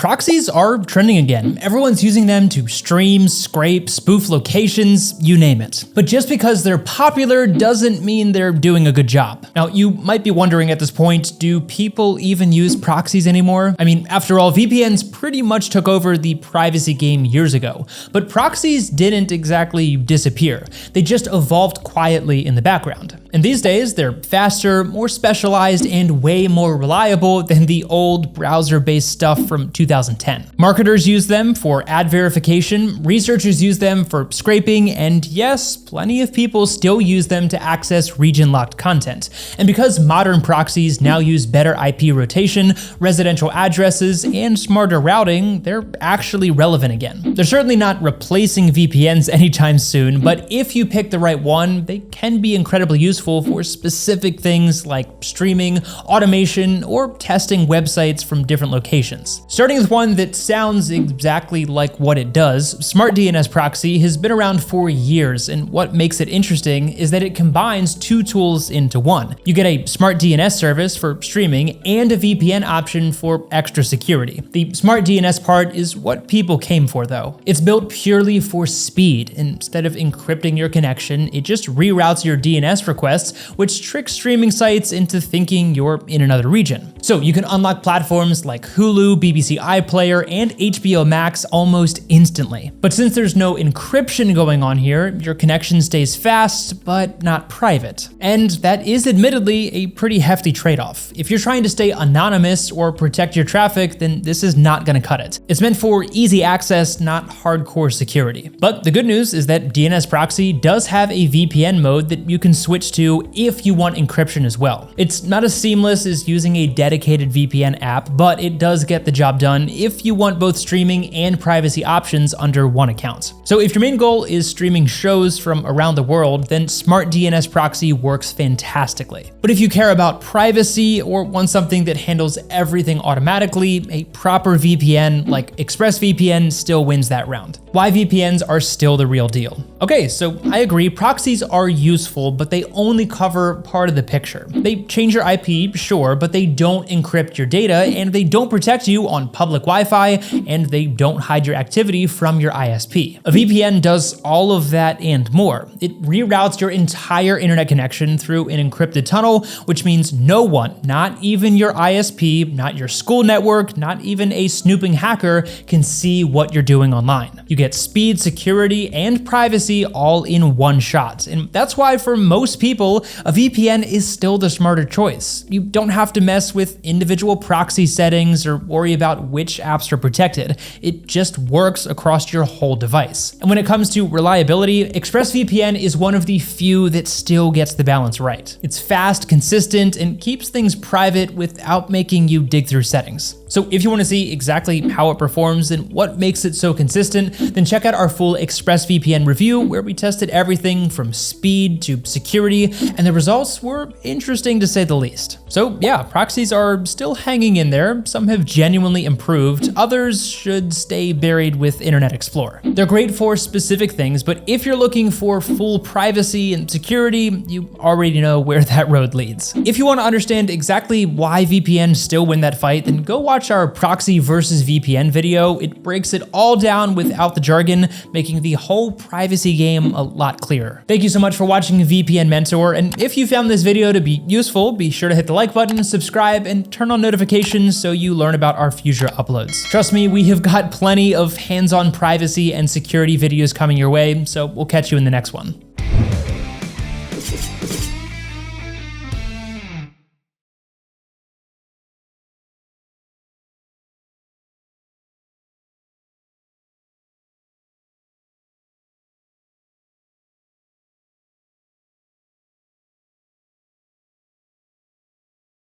Proxies are trending again. Everyone's using them to stream, scrape, spoof locations, you name it. But just because they're popular doesn't mean they're doing a good job. Now, you might be wondering at this point, do people even use proxies anymore? I mean, after all, VPNs pretty much took over the privacy game years ago. But proxies didn't exactly disappear. They just evolved quietly in the background. And these days, they're faster, more specialized, and way more reliable than the old browser-based stuff from 2010. Marketers use them for ad verification, researchers use them for scraping, and yes, plenty of people still use them to access region-locked content. And because modern proxies now use better IP rotation, residential addresses, and smarter routing, they're actually relevant again. They're certainly not replacing VPNs anytime soon, but if you pick the right one, they can be incredibly useful for specific things like streaming, automation, or testing websites from different locations. Starting with one that sounds exactly like what it does, Smart DNS Proxy has been around for years, and what makes it interesting is that it combines two tools into one. You get a Smart DNS service for streaming and a VPN option for extra security. The Smart DNS part is what people came for though. It's built purely for speed. Instead of encrypting your connection, it just reroutes your DNS requests, which tricks streaming sites into thinking you're in another region. So you can unlock platforms like Hulu, BBC iPlayer, and HBO Max almost instantly. But since there's no encryption going on here, your connection stays fast, but not private. And that is admittedly a pretty hefty trade-off. If you're trying to stay anonymous or protect your traffic, then this is not gonna cut it. It's meant for easy access, not hardcore security. But the good news is that DNS Proxy does have a VPN mode that you can switch to if you want encryption as well. It's not as seamless as using a dedicated VPN app, but it does get the job done if you want both streaming and privacy options under one account. So if your main goal is streaming shows from around the world, then Smart DNS Proxy works fantastically. But if you care about privacy or want something that handles everything automatically, a proper VPN like ExpressVPN still wins that round. Why VPNs are still the real deal. Okay, so I agree, proxies are useful, but they only cover part of the picture. They change your IP, sure, but they don't encrypt your data, and they don't protect you on public Wi-Fi, and they don't hide your activity from your ISP. A VPN does all of that and more. It reroutes your entire internet connection through an encrypted tunnel, which means no one, not even your ISP, not your school network, not even a snooping hacker, can see what you're doing online. You get speed, security, and privacy all in one shot, and that's why for most people, a VPN is still the smarter choice. You don't have to mess with individual proxy settings or worry about which apps are protected. It just works across your whole device. And when it comes to reliability, ExpressVPN is one of the few that still gets the balance right. It's fast, consistent, and keeps things private without making you dig through settings. So if you want to see exactly how it performs and what makes it so consistent, then check out our full ExpressVPN review where we tested everything from speed to security, and the results were interesting to say the least. So yeah, proxies are still hanging in there. Some have genuinely improved. Others should stay buried with Internet Explorer. They're great for specific things, but if you're looking for full privacy and security, you already know where that road leads. If you want to understand exactly why VPNs still win that fight, then go watch our proxy versus VPN video. It breaks it all down without the jargon, making the whole privacy game a lot clearer. Thank you so much for watching VPN Mentor, and if you found this video to be useful, be sure to hit the like button, subscribe, and turn on notifications so you learn about our future uploads. Trust me, we have got plenty of hands-on privacy and security videos coming your way, so we'll catch you in the next one.